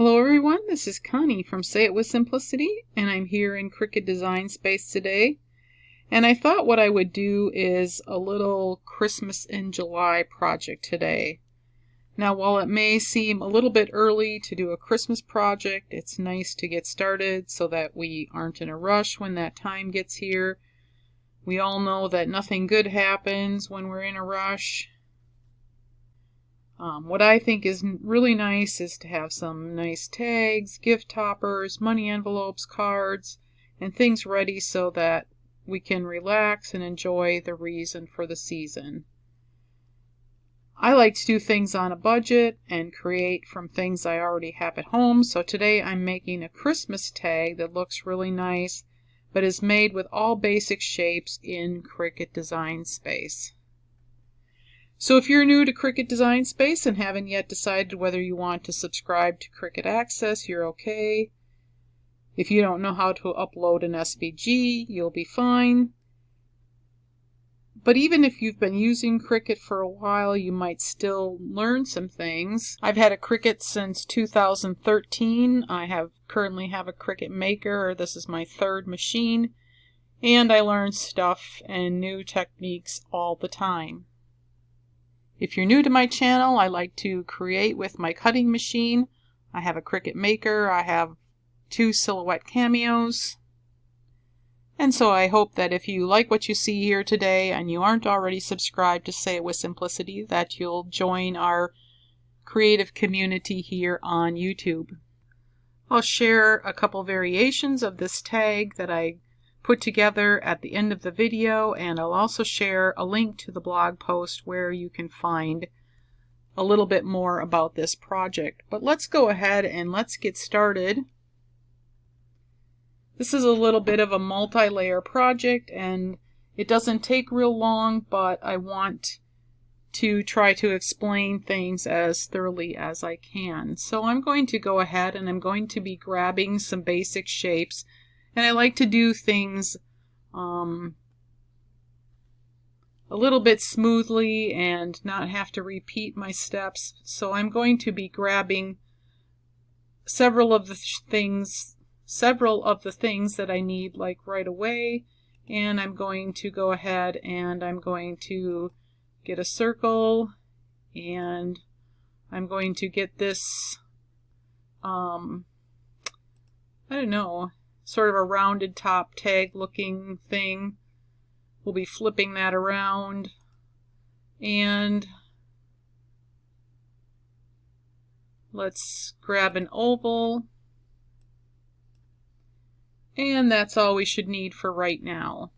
Hello everyone, this is Connie from Say It With Simplicity, and I'm here in Cricut Design Space today. And I thought what I would do is a little Christmas in July project today. Now, while it may seem a little bit early to do a Christmas project, it's nice to get started so that we aren't in a rush when that time gets here. We all know that nothing good happens when we're in a rush. What I think is really nice is to have some nice tags, gift toppers, money envelopes, cards, and things ready so that we can relax and enjoy the reason for the season. I like to do things on a budget and create from things I already have at home, so today I'm making a Christmas tag that looks really nice, but is made with all basic shapes in Cricut Design Space. So if you're new to Cricut Design Space and haven't yet decided whether you want to subscribe to Cricut Access, you're okay. If you don't know how to upload an SVG, you'll be fine. But even if you've been using Cricut for a while, you might still learn some things. I've had a Cricut since 2013. I currently have a Cricut Maker. This is my third machine. And I learn stuff and new techniques all the time. If you're new to my channel, I like to create with my cutting machine. I have a Cricut Maker, I have 2 Silhouette Cameos. And so I hope that if you like what you see here today and you aren't already subscribed to Say It With Simplicity, that you'll join our creative community here on YouTube. I'll share a couple variations of this tag that I put together at the end of the video, and I'll also share a link to the blog post where you can find a little bit more about this project. But let's go ahead and let's get started. This is a little bit of a multi-layer project and it doesn't take real long, but I want to try to explain things as thoroughly as I can. So I'm going to go ahead and I'm going to be grabbing some basic shapes. And I like to do things a little bit smoothly and not have to repeat my steps. So I'm going to be grabbing several of the things that I need like right away. And I'm going to go ahead and I'm going to get a circle and I'm going to get this, I don't know, sort of a rounded top tag looking thing. We'll be flipping that around and let's grab an oval, and that's all we should need for right now.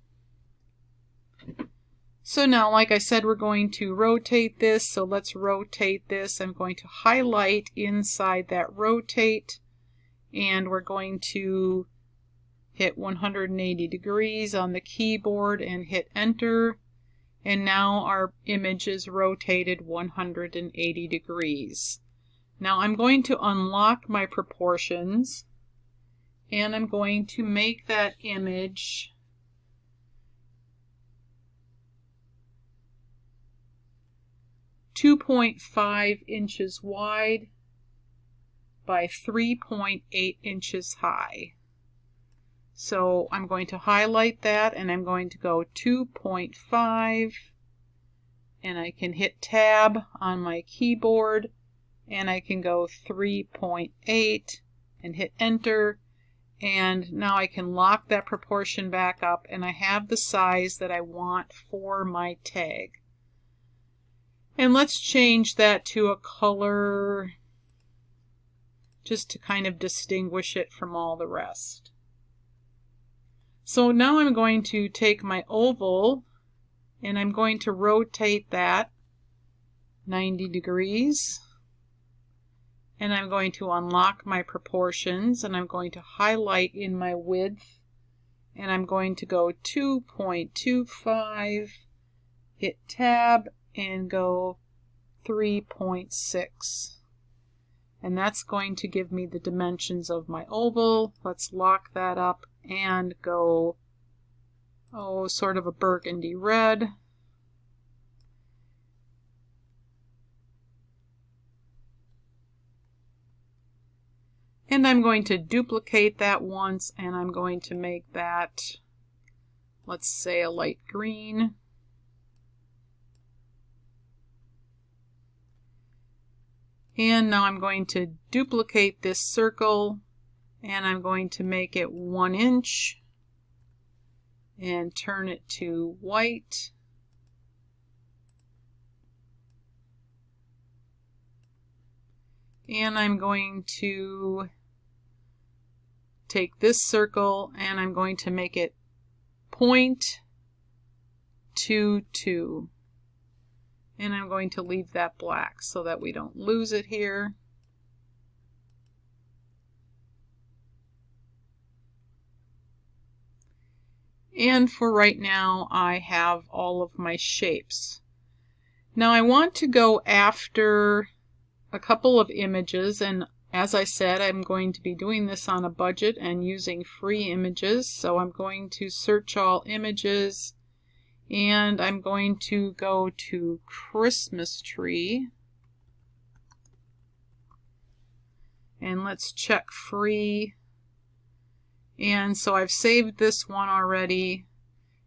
So now, like I said, we're going to rotate this, so let's rotate this. I'm going to highlight inside that rotate and we're going to hit 180 degrees on the keyboard and hit enter, and now our image is rotated 180 degrees. Now I'm going to unlock my proportions and I'm going to make that image .5 inches wide by 3.8 inches high. So I'm going to highlight that and I'm going to go 2.5 and I can hit tab on my keyboard and I can go 3.8 and hit enter, and now I can lock that proportion back up and I have the size that I want for my tag. And let's change that to a color just to kind of distinguish it from all the rest. So now I'm going to take my oval and I'm going to rotate that 90 degrees. And I'm going to unlock my proportions and I'm going to highlight in my width and I'm going to go 2.25, hit tab and go 3.6. And that's going to give me the dimensions of my oval. Let's lock that up and go, sort of a burgundy red. And I'm going to duplicate that once, and I'm going to make that, let's say, a light green. And now I'm going to duplicate this circle, and I'm going to make it 1 inch and turn it to white. And I'm going to take this circle and I'm going to make it 0.22. And I'm going to leave that black so that we don't lose it here. And for right now, I have all of my shapes. Now I want to go after a couple of images, and as I said, I'm going to be doing this on a budget and using free images. So I'm going to search all images, and I'm going to go to Christmas tree. And let's check free. And so I've saved this one already.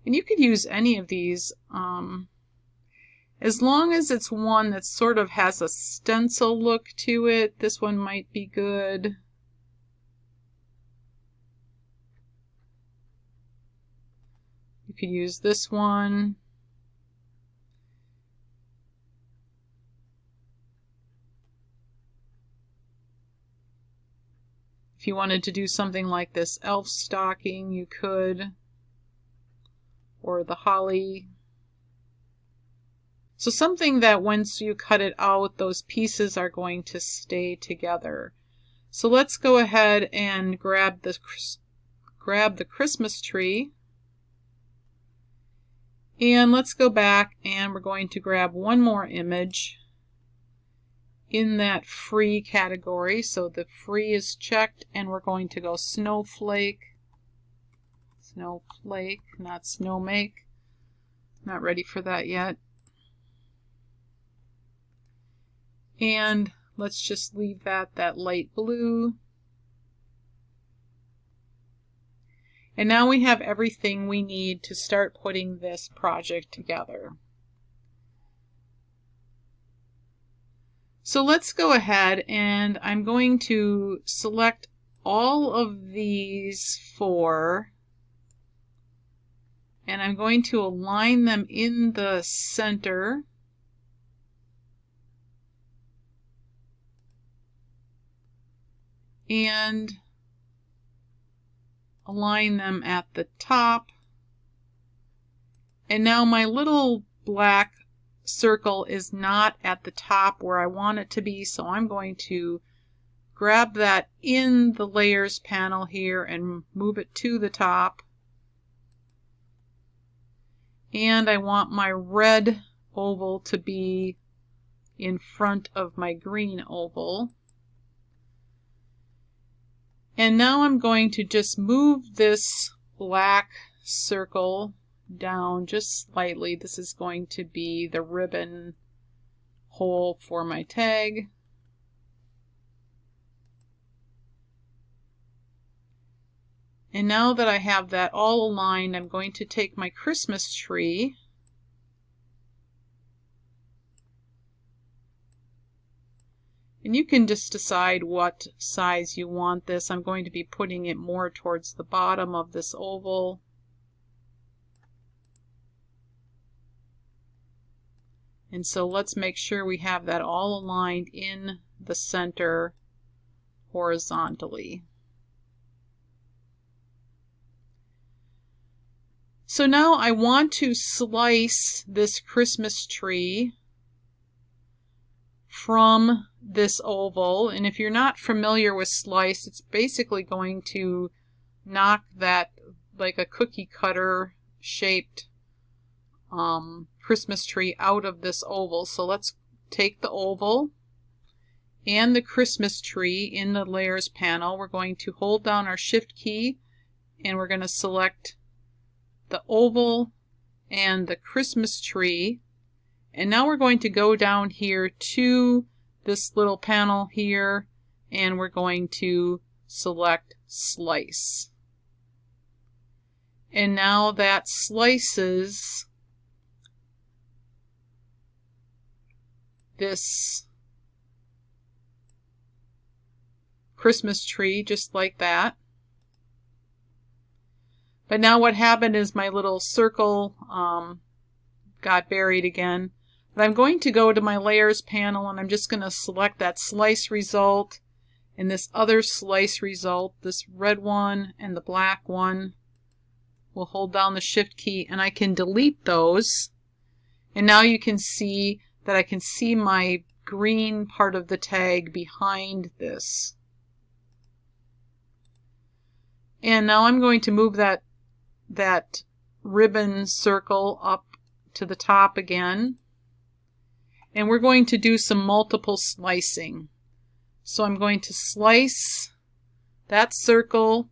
And you could use any of these as long as it's one that sort of has a stencil look to it. This one might be good. You could use this one. If you wanted to do something like this elf stocking, you could, or the holly. So something that once you cut it out, those pieces are going to stay together. So let's go ahead and grab the Christmas tree. And let's go back and we're going to grab one more image in that free category. So the free is checked, and we're going to go snowflake. Snowflake, not snowmake. Not ready for that yet. And let's just leave that light blue. And now we have everything we need to start putting this project together. So let's go ahead, and I'm going to select all of these 4, and I'm going to align them in the center. And align them at the top. And now my little black circle is not at the top where I want it to be, so I'm going to grab that in the layers panel here and move it to the top. And I want my red oval to be in front of my green oval. And now I'm going to just move this black circle down just slightly. This is going to be the ribbon hole for my tag. And now that I have that all aligned, I'm going to take my Christmas tree and you can just decide what size you want this. I'm going to be putting it more towards the bottom of this oval. And so let's make sure we have that all aligned in the center horizontally. So now I want to slice this Christmas tree from this oval, and if you're not familiar with slice, it's basically going to knock that like a cookie cutter shaped Christmas tree out of this oval. So let's take the oval and the Christmas tree in the layers panel. We're going to hold down our shift key and we're going to select the oval and the Christmas tree. And now we're going to go down here to this little panel here, and we're going to select Slice. And now that slices this Christmas tree just like that. But now what happened is my little circle got buried again. But I'm going to go to my layers panel and I'm just going to select that slice result and this other slice result, this red one and the black one. We'll hold down the Shift key and I can delete those. And now you can see that I can see my green part of the tag behind this. And now I'm going to move that ribbon circle up to the top again. And we're going to do some multiple slicing. So I'm going to slice that circle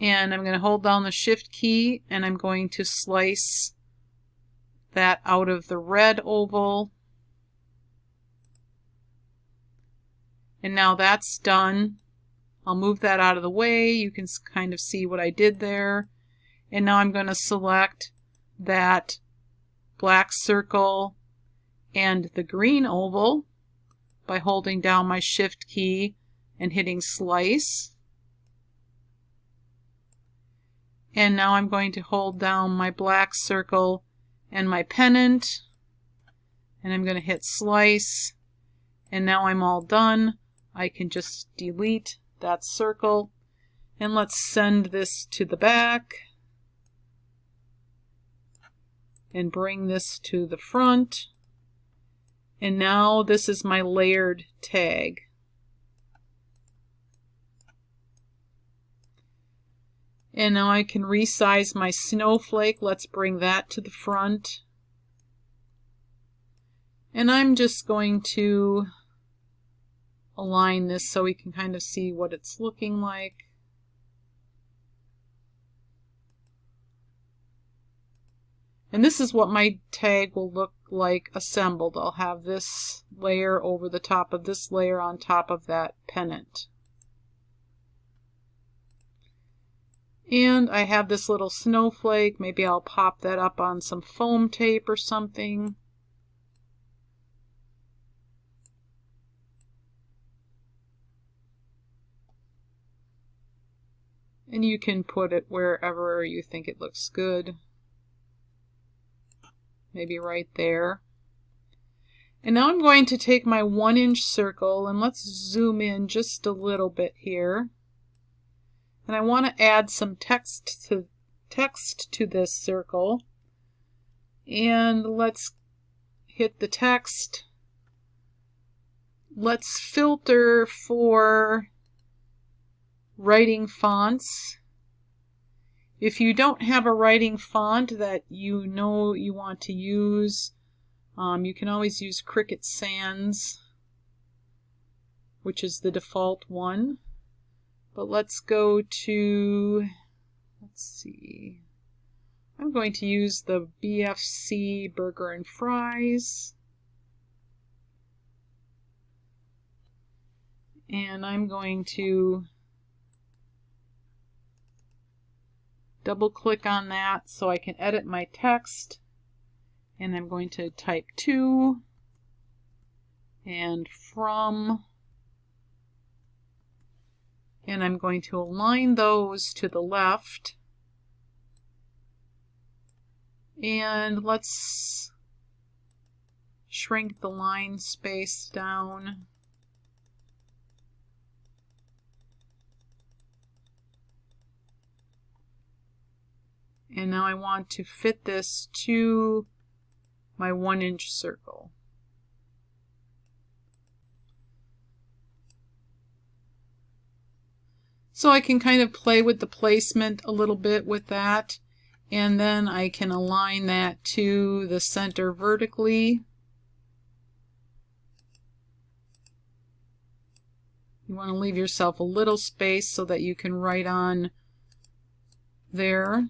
and I'm going to hold down the Shift key and I'm going to slice that out of the red oval. And now that's done. I'll move that out of the way. You can kind of see what I did there. And now I'm going to select that black circle and the green oval by holding down my Shift key and hitting Slice. And now I'm going to hold down my black circle and my pennant and I'm going to hit Slice. And now I'm all done. I can just delete that circle and let's send this to the back and bring this to the front. And now this is my layered tag. And now I can resize my snowflake. Let's bring that to the front. And I'm just going to align this so we can kind of see what it's looking like. And this is what my tag will look like assembled. I'll have this layer over the top of this layer on top of that pennant. And I have this little snowflake. Maybe I'll pop that up on some foam tape or something. And you can put it wherever you think it looks good. Maybe right there. And now I'm going to take my 1-inch circle and let's zoom in just a little bit here. And I want to add some text to this circle. And let's hit the text. Let's filter for writing fonts. If you don't have a writing font that you know you want to use, you can always use Cricut Sans, which is the default one. But let's go to, let's see, I'm going to use the BFC Burger and Fries. And I'm going to double click on that so I can edit my text. And I'm going to type to and from. And I'm going to align those to the left. And let's shrink the line space down. And now I want to fit this to my 1-inch circle. So I can kind of play with the placement a little bit with that. And then I can align that to the center vertically. You want to leave yourself a little space so that you can write on there.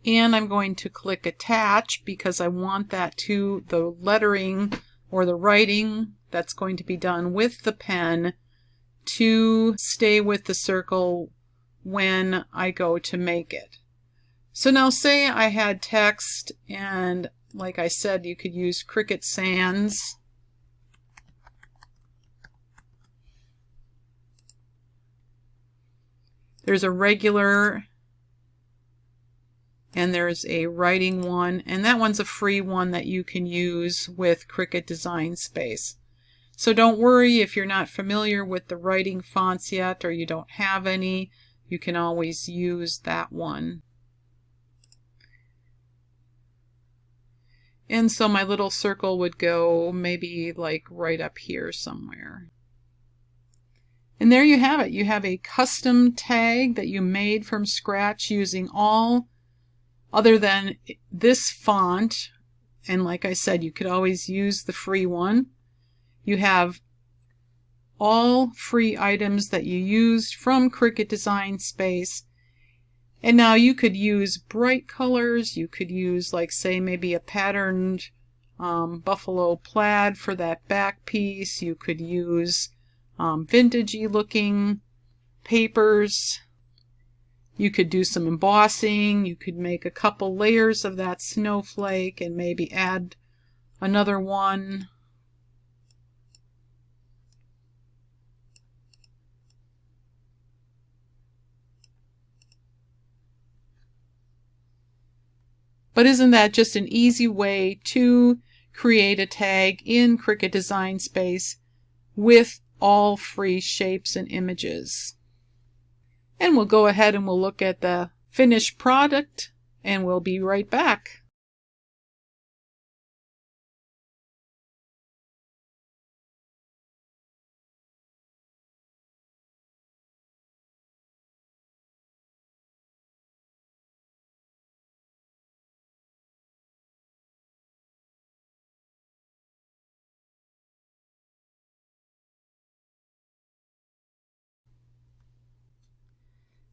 And I'm going to click Attach because I want that to the lettering or the writing that's going to be done with the pen to stay with the circle when I go to make it. So now say I had text, and like I said, you could use Cricut Sans. There's a regular and there's a writing one, and that one's a free one that you can use with Cricut Design Space. So don't worry if you're not familiar with the writing fonts yet, or you don't have any, you can always use that one. And so my little circle would go maybe like right up here somewhere. And there you have it. You have a custom tag that you made from scratch using all other than this font. And like I said, you could always use the free one. You have all free items that you used from Cricut Design Space. And now you could use bright colors. You could use, like, say, maybe a patterned buffalo plaid for that back piece. You could use vintagey looking papers. You could do some embossing. You could make a couple layers of that snowflake and maybe add another one. But isn't that just an easy way to create a tag in Cricut Design Space with all free shapes and images? And we'll go ahead and we'll look at the finished product, and we'll be right back.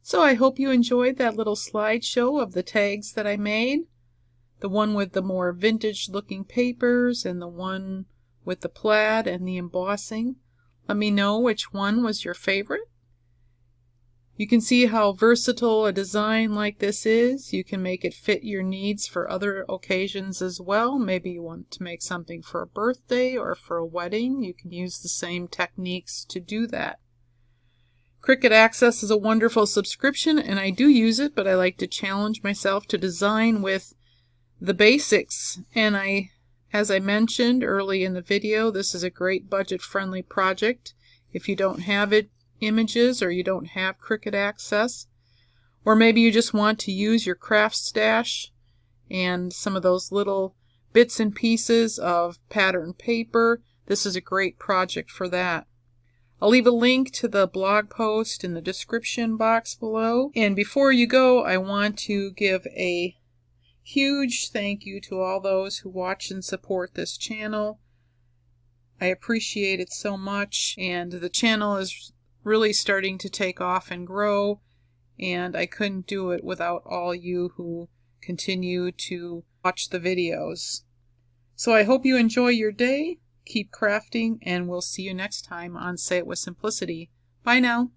So I hope you enjoyed that little slideshow of the tags that I made. The one with the more vintage looking papers and the one with the plaid and the embossing. Let me know which one was your favorite. You can see how versatile a design like this is. You can make it fit your needs for other occasions as well. Maybe you want to make something for a birthday or for a wedding. You can use the same techniques to do that. Cricut Access is a wonderful subscription, and I do use it, but I like to challenge myself to design with the basics. And as I mentioned early in the video, this is a great budget-friendly project. If you don't have images, or you don't have Cricut Access, or maybe you just want to use your craft stash and some of those little bits and pieces of pattern paper, this is a great project for that. I'll leave a link to the blog post in the description box below. And before you go, I want to give a huge thank you to all those who watch and support this channel. I appreciate it so much, and the channel is really starting to take off and grow, and I couldn't do it without all you who continue to watch the videos. So I hope you enjoy your day. Keep crafting, and we'll see you next time on Say It With Simplicity. Bye now.